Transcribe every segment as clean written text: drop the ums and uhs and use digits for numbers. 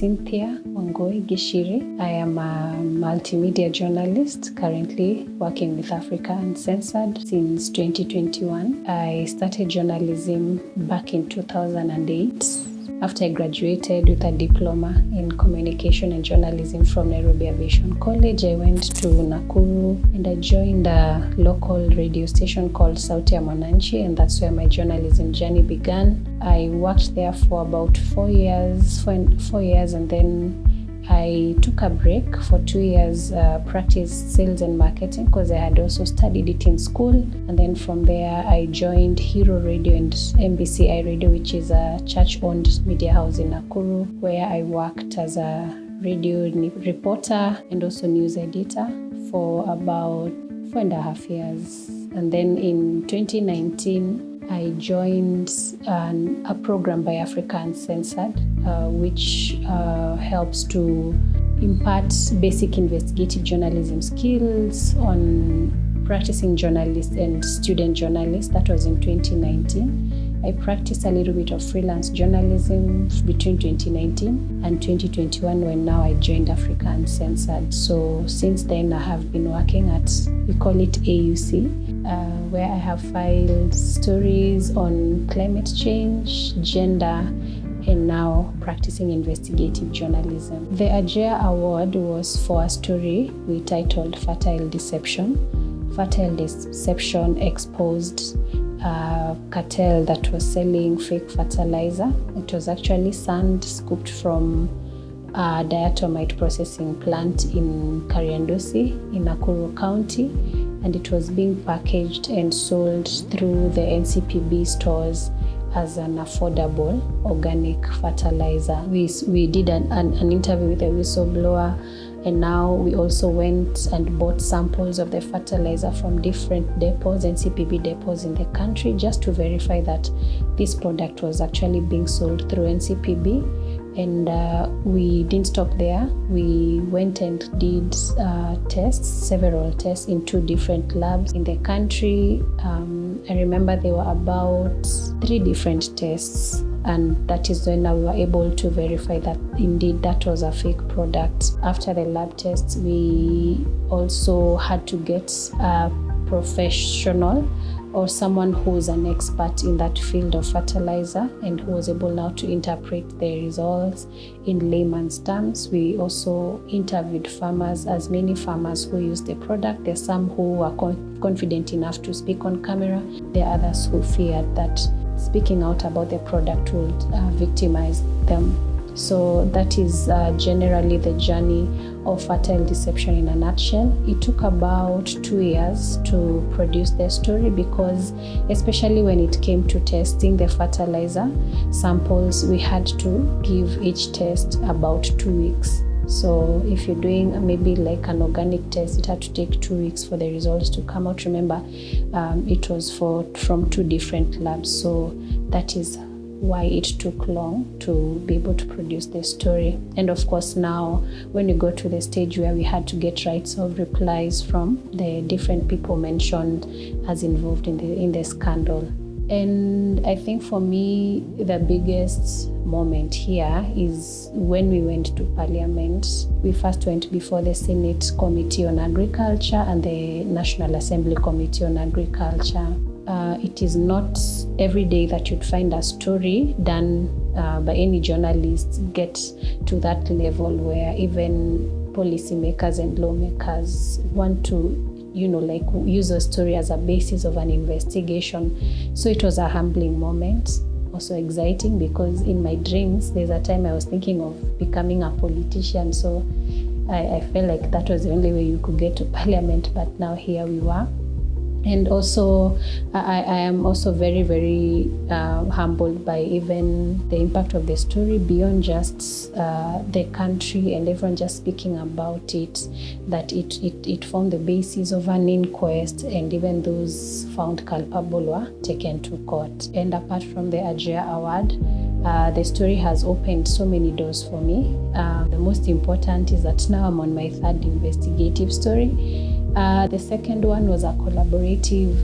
Cynthia Gichiri. I am a multimedia journalist currently working with Africa Uncensored since 2021. I started journalism back in 2008. After I graduated with a diploma in communication and journalism from Nairobi Aviation College, I went to Nakuru and I joined a local radio station called Sauti ya Mwananchi, and that's where my journalism journey began. I worked there for about 4 years, and then I took a break for 2 years, practiced sales and marketing because I had also studied it in school. And then from there, I joined Hero Radio and MBCI Radio, which is a church-owned media house in Nakuru, where I worked as a radio reporter and also news editor for about 4.5 years. And then in 2019, I joined a program by Africa Uncensored, which helps to impart basic investigative journalism skills on practicing journalists and student journalists. That was in 2019. I practiced a little bit of freelance journalism between 2019 and 2021 when now I joined Africa Uncensored. So since then I have been working at, we call it AUC, where I have filed stories on climate change, gender, and now practicing investigative journalism. The Ajea Award was for a story we titled Fertile Deception. Fertile Deception exposed a cartel that was selling fake fertilizer. It was actually sand scooped from a diatomite processing plant in Kariandusi in Nakuru County, and it was being packaged and sold through the NCPB stores as an affordable organic fertilizer. We did an interview with a whistleblower, and now we also went and bought samples of the fertilizer from different depots, NCPB depots in the country, just to verify that this product was actually being sold through NCPB. And we didn't stop there. We went and did several tests in 2 different labs in the country. I remember there were about 3 different tests, and that is when we were able to verify that indeed that was a fake product. After the lab tests, we also had to get a professional or someone who's an expert in that field of fertilizer and who was able now to interpret the results in layman's terms. We also interviewed farmers, as many farmers who use the product. There's some who are confident enough to speak on camera. There are others who feared that speaking out about the product would victimize them. So that is generally the journey of Fertile Deception in a nutshell. It took about 2 years to produce the story because, especially when it came to testing the fertilizer samples, we had to give each test about 2 weeks. So if you're doing maybe like an organic test, it had to take 2 weeks for the results to come out. Remember, it was from 2 different labs. So that is why it took long to be able to produce the story. And of course now, when we got to the stage where we had to get rights of replies from the different people mentioned as involved in the scandal. And I think for me, the biggest moment here is when we went to Parliament. We first went before the Senate Committee on Agriculture and the National Assembly Committee on Agriculture. It is not every day that you'd find a story done by any journalist get to that level where even policymakers and lawmakers want to use a story as a basis of an investigation. So it was a humbling moment, also exciting, because in my dreams, there's a time I was thinking of becoming a politician. So I felt like that was the only way you could get to Parliament, but now here we were. And also, I am also very, very humbled by even the impact of the story beyond just the country and everyone just speaking about it, that it formed the basis of an inquest, and even those found culpable were taken to court. And apart from the Ajea Award, the story has opened so many doors for me. The most important is that now I'm on my 3rd investigative story. The second one was a collaborative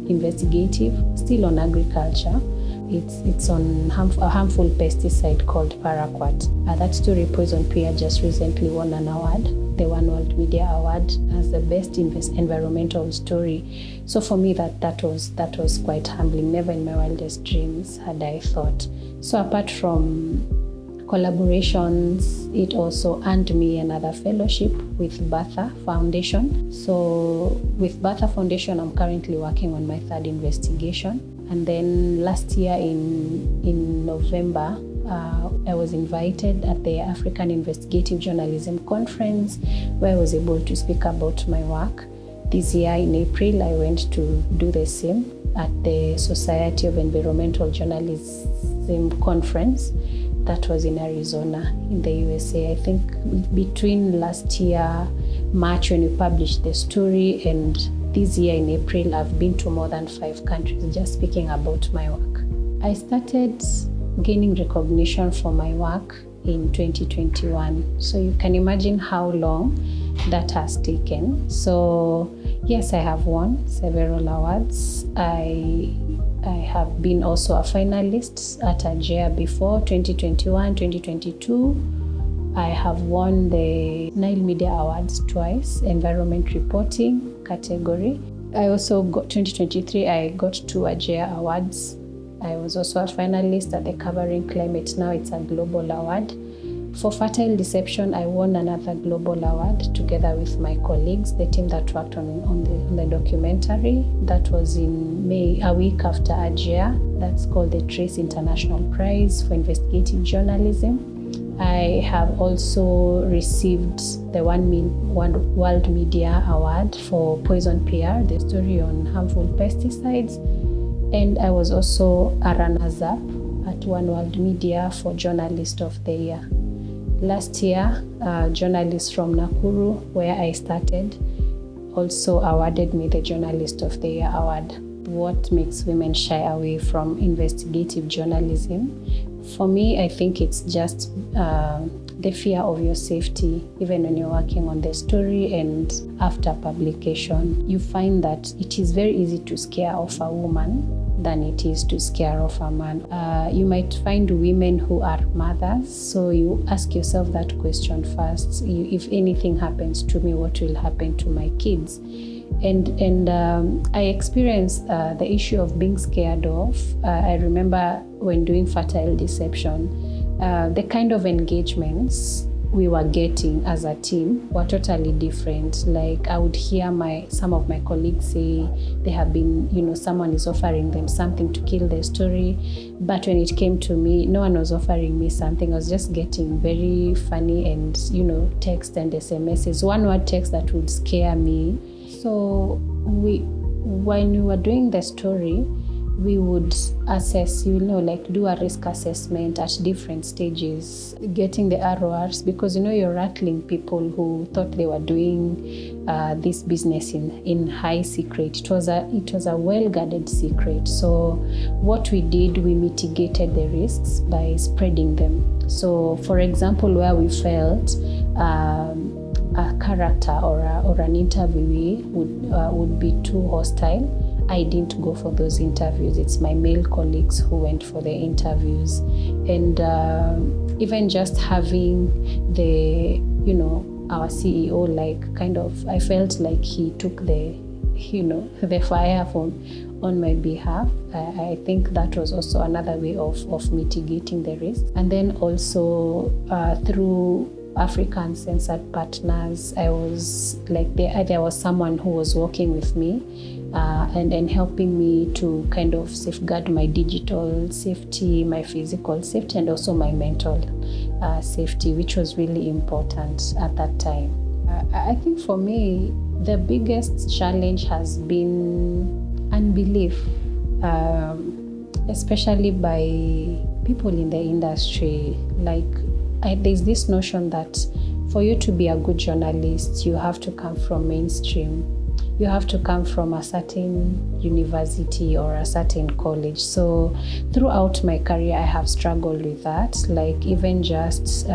investigative, still on agriculture. It's on a harmful pesticide called paraquat. That story, Poison Pear, just recently won an award, the One World Media Award, as the best environmental story. So for me, that was quite humbling. Never in my wildest dreams had I thought. So apart from collaborations, it also earned me another fellowship with Batha Foundation. So with Batha Foundation, I'm currently working on my third investigation. And then last year in November, I was invited at the African Investigative Journalism Conference, where I was able to speak about my work. This year in April, I went to do the same at the Society of Environmental Journalism Conference. That was in Arizona, in the USA. I think between last year, March, when we published the story, and this year in April, I've been to more than 5 countries just speaking about my work. I started gaining recognition for my work in 2021. So you can imagine how long that has taken. So yes, I have won several awards. I have been also a finalist at AJEA before, 2021, 2022. I have won the Nile Media Awards twice, environment reporting category. I also got 2023, I got 2 AJEA awards. I was also a finalist at the Covering Climate Now. It's a global award. For Fertile Deception, I won another global award together with my colleagues, the team that worked on the documentary. That was in May, a week after AJEA. That's called the Trace International Prize for Investigative Journalism. I have also received the One World Media Award for Poison Pear, the story on harmful pesticides. And I was also a runners-up at One World Media for Journalist of the Year. Last year, journalists from Nakuru, where I started, also awarded me the Journalist of the Year award. What makes women shy away from investigative journalism? For me, I think it's just the fear of your safety, even when you're working on the story and after publication. You find that it is very easy to scare off a woman than it is to scare off a man. You might find women who are mothers, so you ask yourself that question first. If anything happens to me, what will happen to my kids? And I experienced the issue of being scared off. I remember when doing Fertile Deception, the kind of engagements we were getting as a team were totally different. Like I would hear some of my colleagues say they have been, someone is offering them something to kill their story. But when it came to me, no one was offering me something. I was just getting very funny and, text and SMSs, one word text that would scare me. So when we were doing the story, we would assess, do a risk assessment at different stages, getting the RORs, because, you're rattling people who thought they were doing this business in high secret. It was a well-guarded secret. So what we did, we mitigated the risks by spreading them. So, for example, where we felt a character or an interviewee would be too hostile, I didn't go for those interviews. It's my male colleagues who went for the interviews. And even just having our CEO, I felt like he took the fire on my behalf. I think that was also another way of mitigating the risk. And then also through African censored partners, I was there was someone who was working with me and helping me to kind of safeguard my digital safety, my physical safety, and also my mental safety, which was really important at that time. I think for me, the biggest challenge has been unbelief, especially by people in the industry. There's this notion that for you to be a good journalist, you have to come from mainstream. you have to come from a certain university or a certain college. So throughout my career, I have struggled with that, like even just,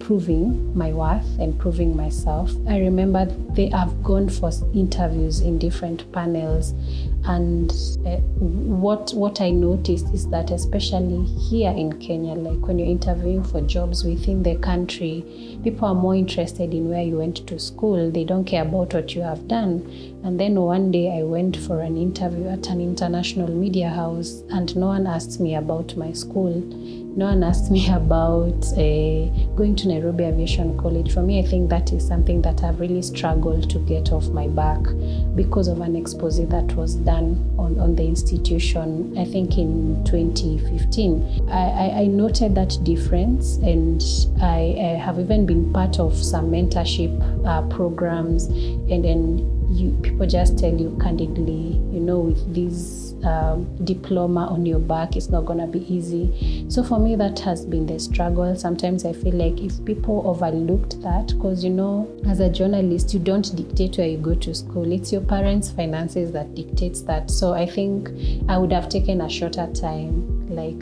proving my worth and proving myself. I remember they have gone for interviews in different panels, and what I noticed is that especially here in Kenya, like when you're interviewing for jobs within the country, people are more interested in where you went to school. They don't care about what you have done. And then one day I went for an interview at an international media house, and no one asked me about my school. No one asked me about going to Nairobi Aviation College. For me, I think that is something that I've really struggled to get off my back because of an expose that was done on the institution, I think in 2015. I noted that difference, and I have even been part of some mentorship programs, and then people just tell you candidly, with this diploma on your back, it's not going to be easy. So for me, that has been the struggle. Sometimes I feel like if people overlooked that, because as a journalist, you don't dictate where you go to school. It's your parents' finances that dictates that. So I think I would have taken a shorter time, like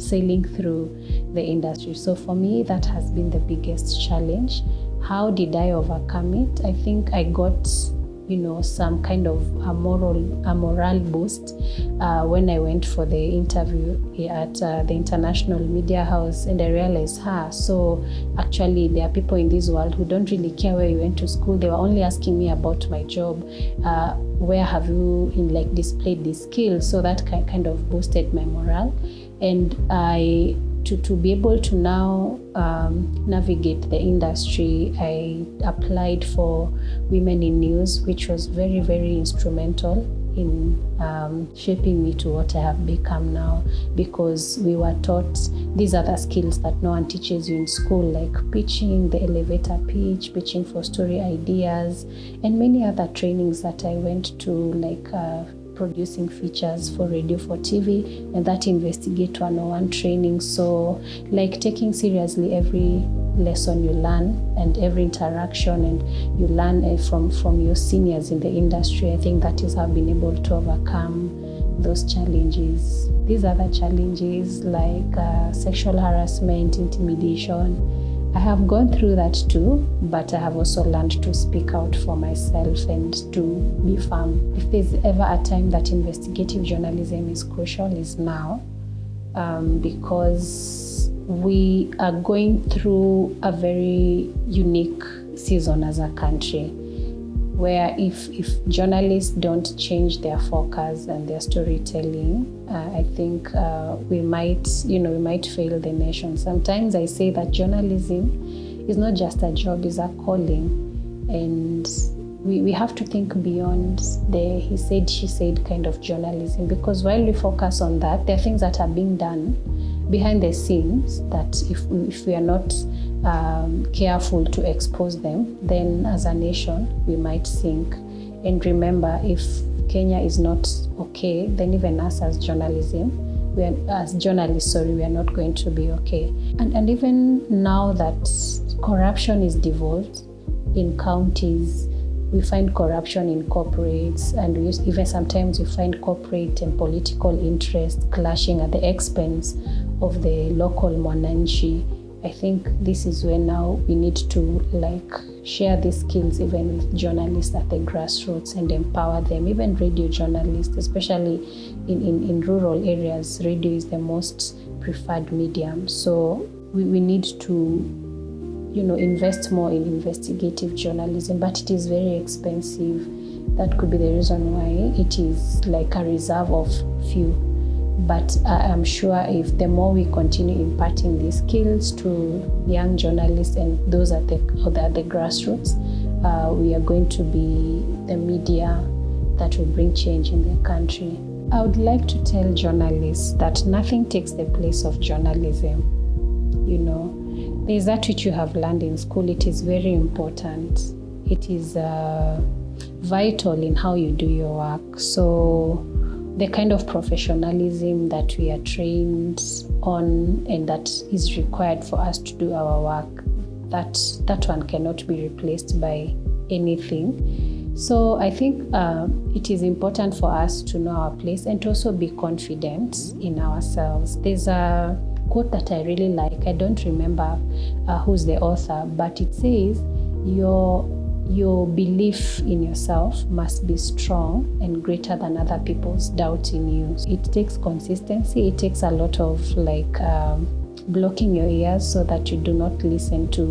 sailing through the industry. So for me, that has been the biggest challenge. How did I overcome it? I think I got some kind of a morale boost when I went for the interview at the International Media House, and I realized, so actually there are people in this world who don't really care where you went to school. They were only asking me about my job. Where have you displayed these skills? So that kind of boosted my morale, and to be able to now navigate the industry, I applied for Women in News, which was very, very instrumental in shaping me to what I have become now, because we were taught these are the skills that no one teaches you in school, like pitching, the elevator pitch, pitching for story ideas, and many other trainings that I went to, producing features for radio, for TV, and that Investigative 101 training. So taking seriously every lesson you learn and every interaction, and you learn from your seniors in the industry. I think that is how I've been able to overcome those challenges. These other challenges like sexual harassment, intimidation, I have gone through that too, but I have also learned to speak out for myself and to be firm. If there's ever a time that investigative journalism is crucial, is now, because we are going through a very unique season as a country, where if journalists don't change their focus and their storytelling, I think we might fail the nation. Sometimes I say that journalism is not just a job, it's a calling, and we have to think beyond the he said, she said kind of journalism, because while we focus on that, there are things that are being done behind the scenes that if we are not careful to expose them, then as a nation we might sink. And remember, if Kenya is not okay, then even us as journalists, we are not going to be okay. And even now that corruption is devolved in counties, we find corruption in corporates, and even sometimes we find corporate and political interest clashing at the expense of the local mwananchi. I think this is where now we need to share these skills even with journalists at the grassroots and empower them, even radio journalists, especially in rural areas. Radio is the most preferred medium. So we need to invest more in investigative journalism, but it is very expensive. That could be the reason why it is like a reserve of few. But I'm sure if the more we continue imparting these skills to young journalists and those at the grassroots, we are going to be the media that will bring change in the country. I would like to tell journalists that nothing takes the place of journalism. There's that which you have learned in school. It is very important. It is vital in how you do your work. So the kind of professionalism that we are trained on and that is required for us to do our work, that one cannot be replaced by anything. So I think it is important for us to know our place and to also be confident in ourselves. There's a quote that I really like. I don't remember who's the author, but it says, your belief in yourself must be strong and greater than other people's doubt in you. It takes consistency. It takes a lot of blocking your ears so that you do not listen to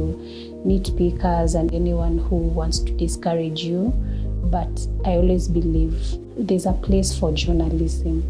nitpickers and anyone who wants to discourage you. But I always believe there's a place for journalism.